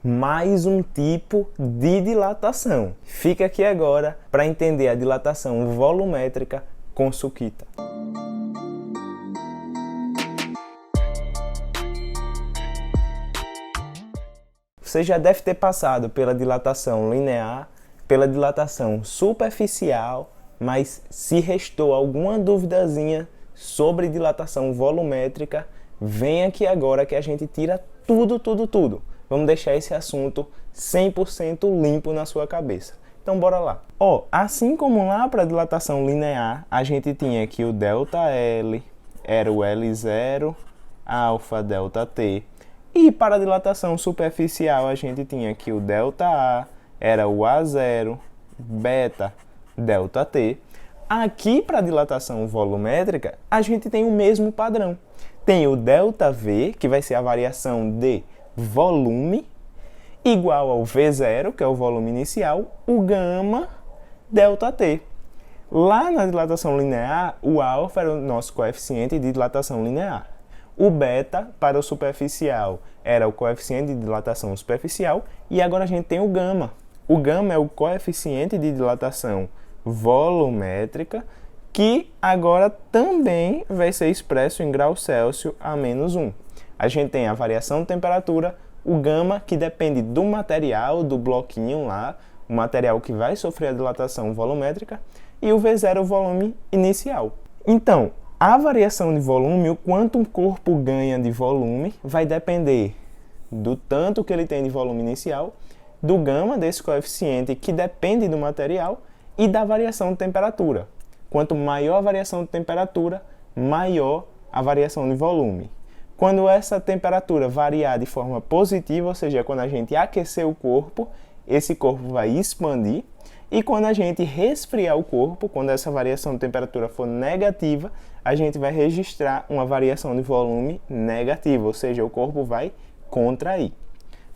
mais um tipo de dilatação. Fica aqui agora para entender a dilatação volumétrica com Sukita. Você já deve ter passado pela dilatação linear, pela dilatação superficial, mas se restou alguma duvidazinha sobre dilatação volumétrica, vem aqui agora que a gente tira tudo. Vamos deixar esse assunto 100% limpo na sua cabeça. Então bora lá. Assim como lá para a dilatação linear, a gente tinha aqui o ΔL, era o L0, alfa ΔT. E para a dilatação superficial, a gente tinha aqui o ΔA, era o A0, beta ΔT. Aqui para a dilatação volumétrica, a gente tem o mesmo padrão. Tem o ΔV, que vai ser a variação de volume, igual ao V0, que é o volume inicial, o gama ΔT. Lá na dilatação linear, o alfa era o nosso coeficiente de dilatação linear. O beta, para o superficial, era o coeficiente de dilatação superficial. E agora a gente tem o gama. O gama é o coeficiente de dilatação volumétrica, que agora também vai ser expresso em graus Celsius a menos 1. A gente tem a variação de temperatura, o gama, que depende do material, do bloquinho lá, o material que vai sofrer a dilatação volumétrica, e o V0, o volume inicial. Então, a variação de volume, o quanto um corpo ganha de volume, vai depender do tanto que ele tem de volume inicial, do gama, desse coeficiente que depende do material, e da variação de temperatura. Quanto maior a variação de temperatura, maior a variação de volume. Quando essa temperatura variar de forma positiva, ou seja, quando a gente aquecer o corpo, esse corpo vai expandir. E quando a gente resfriar o corpo, quando essa variação de temperatura for negativa, a gente vai registrar uma variação de volume negativa, ou seja, o corpo vai contrair.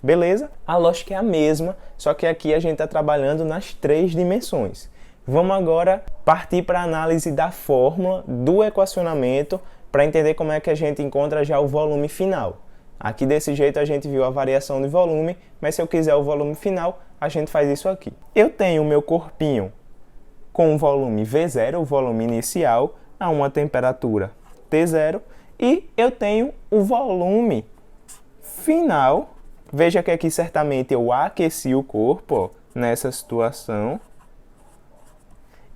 Beleza? A lógica é a mesma, só que aqui a gente está trabalhando nas 3 dimensões. Vamos agora partir para a análise da fórmula do equacionamento para entender como é que a gente encontra já o volume final. Aqui desse jeito a gente viu a variação de volume, mas se eu quiser o volume final, a gente faz isso aqui. Eu tenho o meu corpinho com o volume V0, o volume inicial, a uma temperatura T0, e eu tenho o volume final. Veja que aqui certamente eu aqueci o corpo, nessa situação,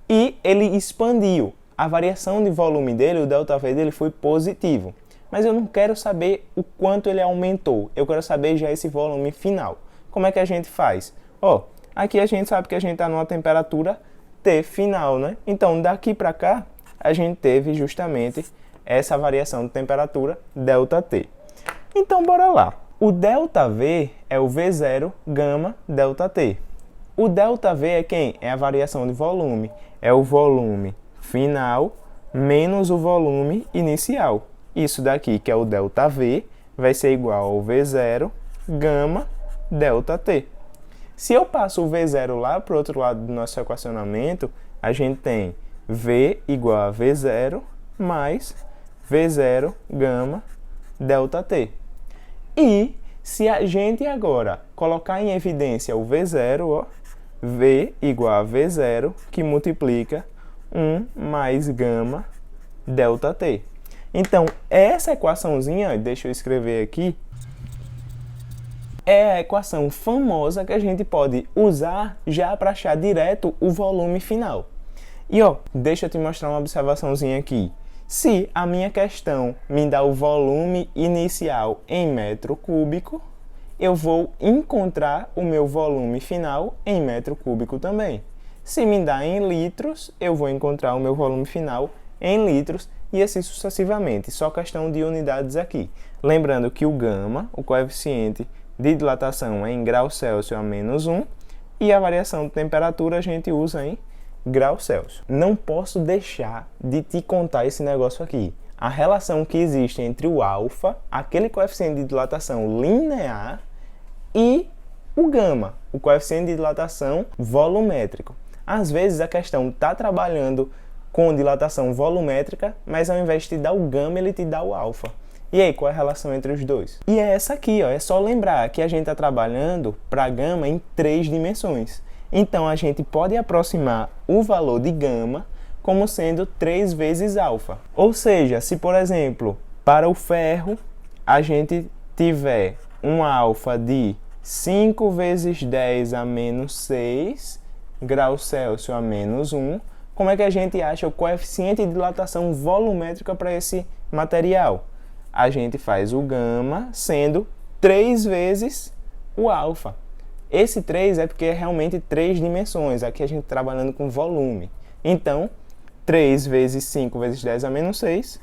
e ele expandiu. A variação de volume dele, o ΔV dele, foi positivo. Mas eu não quero saber o quanto ele aumentou, eu quero saber já esse volume final. Como é que a gente faz? Aqui a gente sabe que a gente está numa temperatura T final, né? Então, daqui para cá, a gente teve justamente essa variação de temperatura ΔT. Então, bora lá. O ΔV é o V0 gama ΔT. O ΔV é quem? É a variação de volume. É o volume final menos o volume inicial. Isso daqui, que é o ΔV, vai ser igual ao V0 gama ΔT. Se eu passo o V0 lá para o outro lado do nosso equacionamento, a gente tem V igual a V0 mais V0 gama ΔT. E se a gente agora colocar em evidência o V0, V igual a V0, que multiplica 1 mais gama ΔT. Então, essa equaçãozinha, deixa eu escrever aqui, é a equação famosa que a gente pode usar já para achar direto o volume final. E deixa eu te mostrar uma observaçãozinha aqui. Se a minha questão me dá o volume inicial em metro cúbico, eu vou encontrar o meu volume final em metro cúbico também. Se me dá em litros, eu vou encontrar o meu volume final em litros e assim sucessivamente. Só questão de unidades aqui. Lembrando que o gama, o coeficiente de dilatação é em graus Celsius a menos 1 e a variação de temperatura a gente usa em graus Celsius. Não posso deixar de te contar esse negócio aqui. A relação que existe entre o alfa, aquele coeficiente de dilatação linear, e o gama, o coeficiente de dilatação volumétrico. Às vezes a questão está trabalhando com dilatação volumétrica, mas ao invés de te dar o gama, ele te dá o alfa. E aí, qual é a relação entre os dois? E é essa aqui, ó. É só lembrar que a gente está trabalhando para gama em 3 dimensões. Então, a gente pode aproximar o valor de gama como sendo 3 vezes alfa. Ou seja, se, por exemplo, para o ferro, a gente tiver um alfa de 5 vezes 10 a menos 6 graus Celsius a menos 1, como é que a gente acha o coeficiente de dilatação volumétrica para esse material? A gente faz o gama sendo 3 vezes o alfa. Esse 3 é porque é realmente 3 dimensões. Aqui a gente está trabalhando com volume. Então, 3 vezes 5 vezes 10 a menos 6,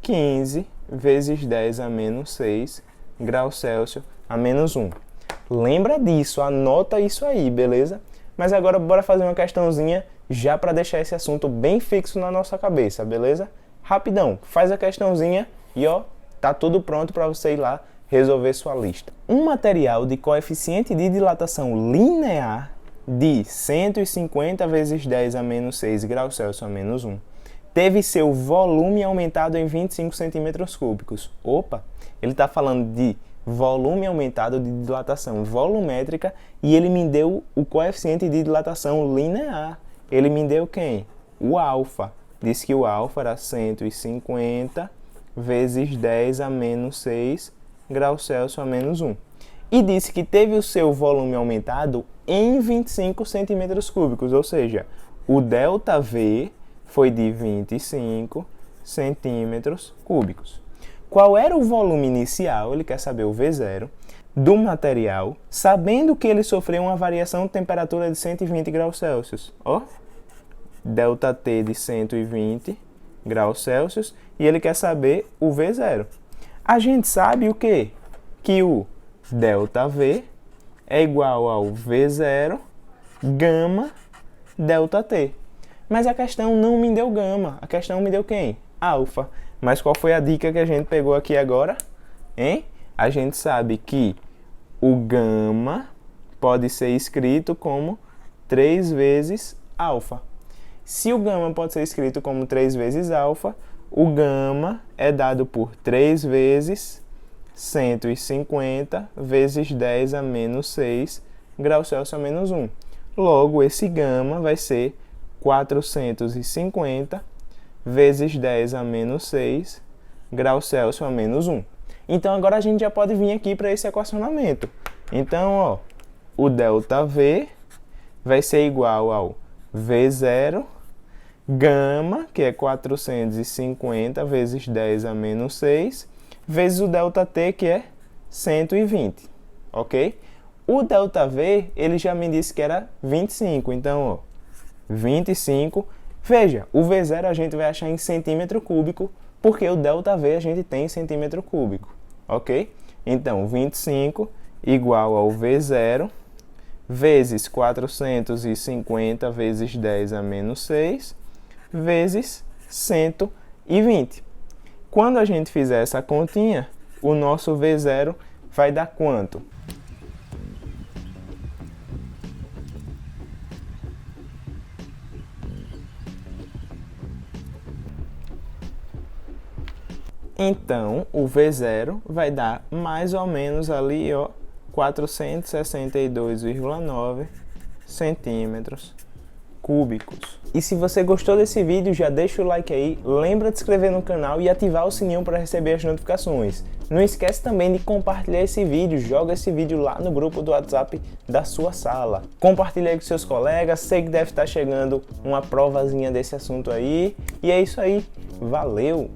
15 vezes 10 a menos 6 graus Celsius a menos 1. Lembra disso, anota isso aí, beleza? Mas agora bora fazer uma questãozinha já para deixar esse assunto bem fixo na nossa cabeça, beleza? Rapidão, faz a questãozinha e ó, tá tudo pronto para você ir lá resolver sua lista. Um material de coeficiente de dilatação linear de 150 vezes 10 a menos 6 graus Celsius a menos 1 teve seu volume aumentado em 25 centímetros cúbicos. Opa, ele está falando de volume aumentado de dilatação volumétrica e ele me deu o coeficiente de dilatação linear. Ele me deu quem? O alfa. Disse que o alfa era 150 vezes 10 a menos 6 graus Celsius a menos 1. E disse que teve o seu volume aumentado em 25 centímetros cúbicos, ou seja, o ΔV foi de 25 centímetros cúbicos. Qual era o volume inicial, ele quer saber o V0, do material, sabendo que ele sofreu uma variação de temperatura de 120 graus Celsius. Ó, ΔT de 120 graus Celsius, e ele quer saber o V0. A gente sabe o quê? Que o ΔV é igual ao V0 gama ΔT. Mas a questão não me deu gama, a questão me deu quem? Alfa. Mas qual foi a dica que a gente pegou aqui agora? Hein? A gente sabe que o gama pode ser escrito como 3 vezes alfa. Se o gama pode ser escrito como 3 vezes alfa, o gama é dado por 3 vezes 150 vezes 10 a menos 6 graus Celsius a menos 1. Logo, esse gama vai ser 450 vezes 10 a menos 6 graus Celsius a menos 1. Então, agora a gente já pode vir aqui para esse equacionamento. Então, ó, o ΔV vai ser igual ao V0 gama, que é 450 vezes 10 a menos 6, vezes o ΔT, que é 120, ok? O ΔV, ele já me disse que era 25, então, ó, 25. Veja, o V0 a gente vai achar em centímetro cúbico, porque o ΔV a gente tem em centímetro cúbico, ok? Então, 25 igual ao V0 vezes 450 vezes 10 a menos 6 vezes 120. Quando a gente fizer essa continha, o nosso V0 vai dar quanto? Então, o V0 vai dar mais ou menos ali, ó, 462,9 centímetros cúbicos. E se você gostou desse vídeo, já deixa o like aí, lembra de se inscrever no canal e ativar o sininho para receber as notificações. Não esquece também de compartilhar esse vídeo, joga esse vídeo lá no grupo do WhatsApp da sua sala. Compartilha aí com seus colegas, sei que deve estar chegando uma provazinha desse assunto aí. E é isso aí, valeu!